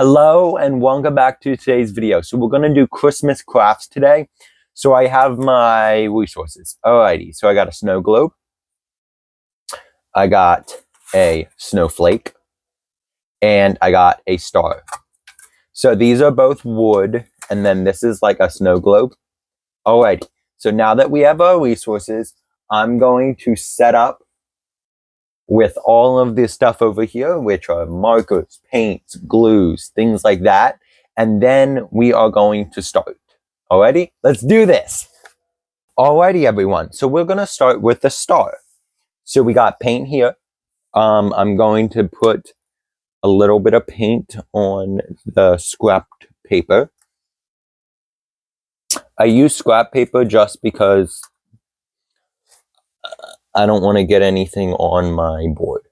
Hello and welcome back to today's video. So we're going to do Christmas crafts today. So I have my resources. Alrighty, so I got a snow globe. I got a snowflake. And I got a star. So these are both wood, and then this is like a snow globe. Alrighty, so now that we have our resources, I'm going to set up with all of this stuff over here, which are markers, paints, glues, things like that. And then we are going to start. Alrighty, let's do this. Alrighty, everyone. So we're going to start with the star. So we got paint here. I'm going to put a little bit of paint on the scrapped paper. I use scrap paper just because I don't want to get anything on my board.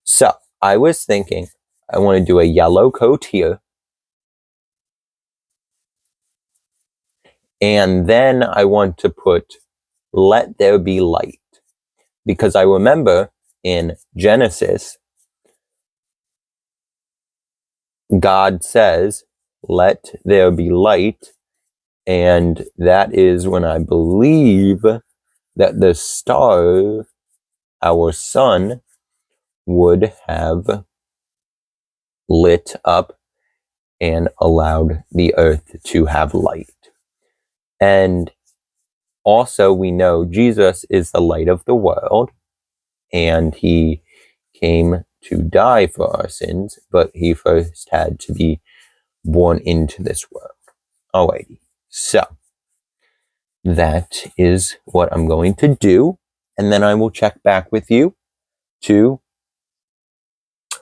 So I was thinking I want to do a yellow coat here. And then I want to put let there be light. Because I remember in Genesis, God says, let there be light. And that is when I believe that the star, our sun, would have lit up and allowed the earth to have light. And also we know Jesus is the light of the world, and he came to die for our sins, but he first had to be born into this world. Alrighty, so that is what I'm going to do, and then I will check back with you to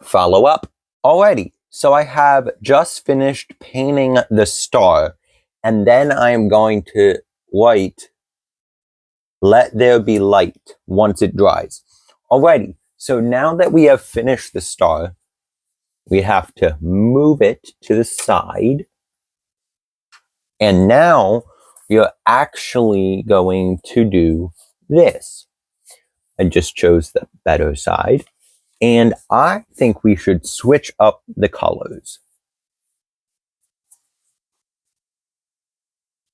follow up. Alrighty, so I have just finished painting the star, and then I am going to write, let there be light once it dries. Alrighty, so now that we have finished the star, we have to move it to the side. And now we are actually going to do this. I just chose the better side. And I think we should switch up the colors.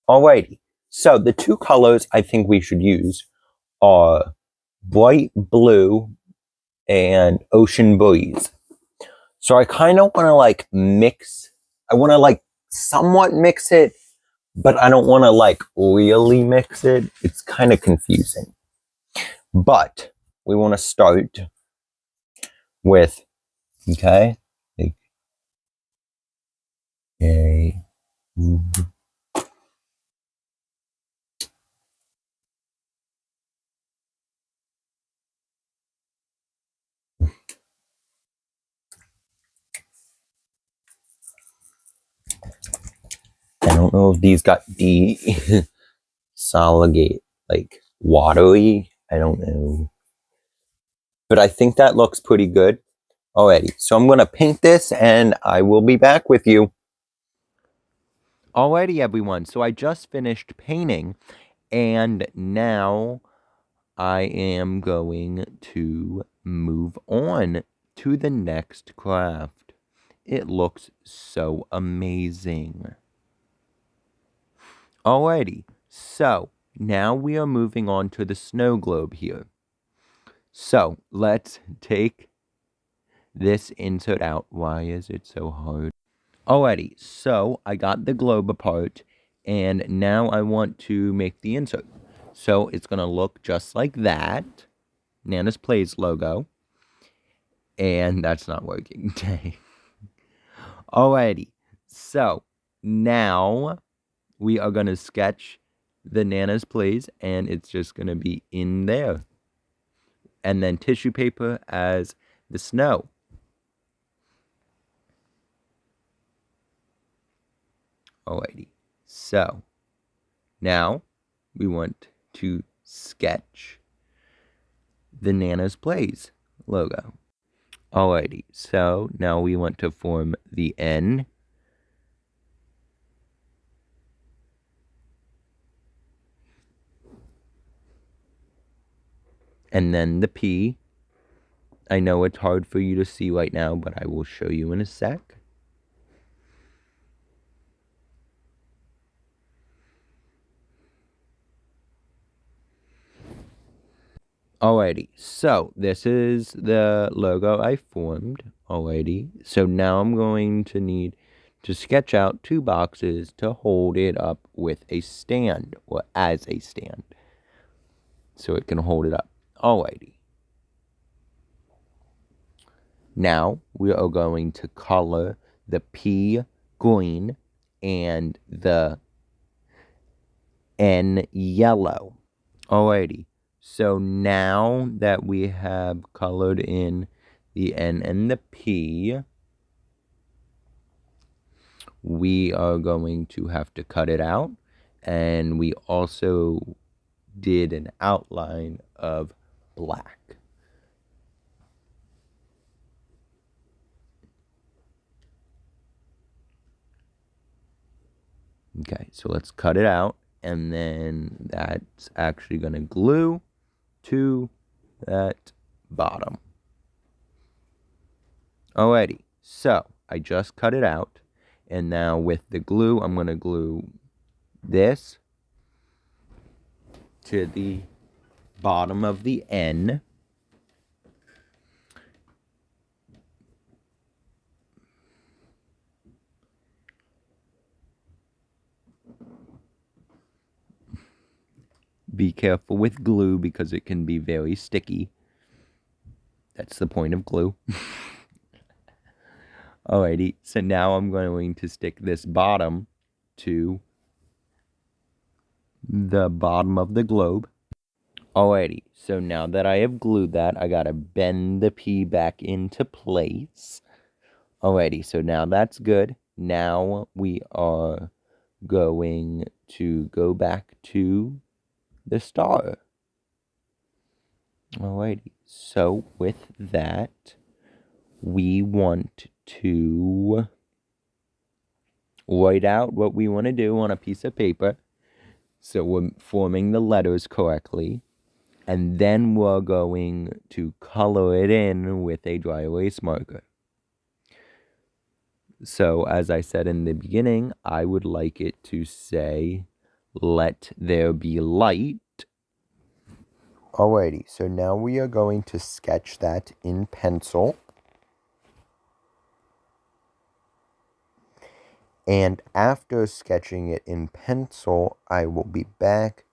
Alrighty, so the two colors I think we should use are bright blue and ocean breeze. So I kind of want to like mix, I want to like somewhat mix it, but I don't want to like really mix it. It's kind of confusing. But we want to start with, okay, I don't know if these got solidate, like watery. I don't know. But I think that looks pretty good already. So I'm going to paint this and I will be back with you. Alrighty, everyone. So I just finished painting and now I am going to move on to the next craft. It looks so amazing. Alrighty, so now we are moving on to the snow globe here. So let's take this insert out. Why is it so hard? Alrighty, so I got the globe apart and now I want to make the insert. So it's going to look just like that. Nana's Plays logo. And that's not working. Alrighty, so now we are going to sketch the Nana's Plays, and it's just going to be in there. And then tissue paper as the snow. Alrighty, so now we want to sketch the Nana's Plays logo. Alrighty, so now we want to form the N. And then the P. I know it's hard for you to see right now, but I will show you in a sec. Alrighty, so this is the logo I formed. Alrighty, so now I'm going to need to sketch out 2 boxes to hold it up with a stand, or as a stand, so it can hold it up. Alrighty. Now we are going to color the P green and the N yellow. Alrighty, so now that we have colored in the N and the P, we are going to have to cut it out, and we also did an outline of black. Okay, so let's cut it out, and then that's actually going to glue to that bottom. Alrighty, so I just cut it out, and now with the glue, I'm going to glue this to the bottom of the N. Be careful with glue because it can be very sticky. That's the point of glue. Alrighty, so now I'm going to stick this bottom to the bottom of the globe. Alrighty, so now that I have glued that, I gotta bend the P back into place. Alrighty, so now that's good. Now we are going to go back to the star. Alrighty, so with that, we want to write out what we want to do on a piece of paper. So we're forming the letters correctly. And then we're going to color it in with a dry erase marker. So as I said in the beginning, I would like it to say, "Let there be light." Alrighty, so now we are going to sketch that in pencil. And after sketching it in pencil, I will be back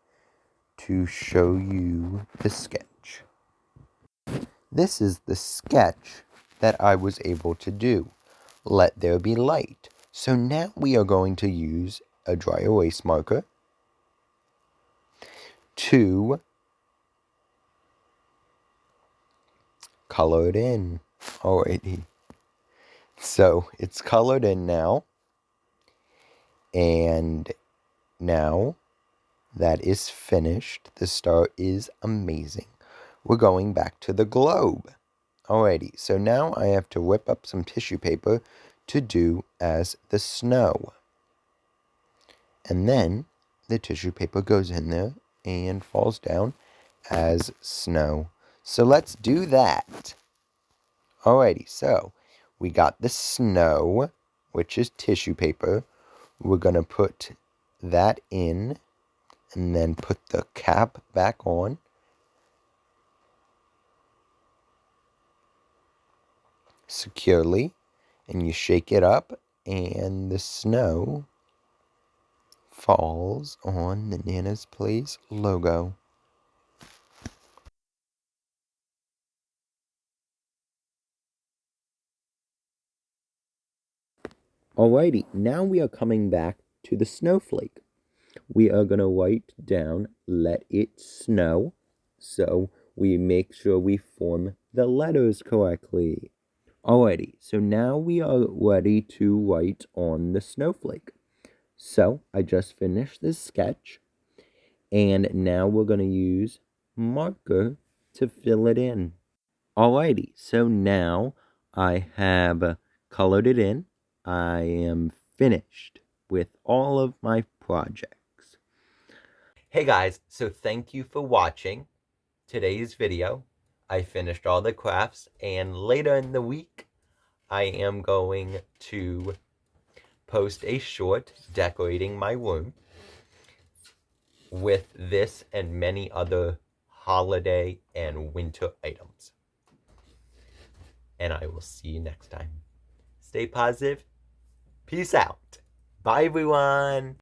to show you the sketch. This is the sketch that I was able to do. Let there be light. So now we are going to use a dry erase marker to color it in. Alrighty. So it's colored in now. And now that is finished. The star is amazing. We're going back to the globe. Alrighty, so now I have to whip up some tissue paper to do as the snow. And then the tissue paper goes in there and falls down as snow. So let's do that. Alrighty, so we got the snow, which is tissue paper. We're going to put that in and then put the cap back on. Securely, and you shake it up, and the snow falls on the Nana's Place logo. Alrighty, now we are coming back to the snowflake. We are going to write down, "Let it snow," so we make sure we form the letters correctly. Alrighty, so now we are ready to write on the snowflake. So I just finished this sketch, and now we're going to use marker to fill it in. Alrighty, so now I have colored it in. I am finished with all of my projects. Hey guys, so thank you for watching today's video. I finished all the crafts, and later in the week, I am going to post a short decorating my room with this and many other holiday and winter items. And I will see you next time. Stay positive. Peace out. Bye, everyone.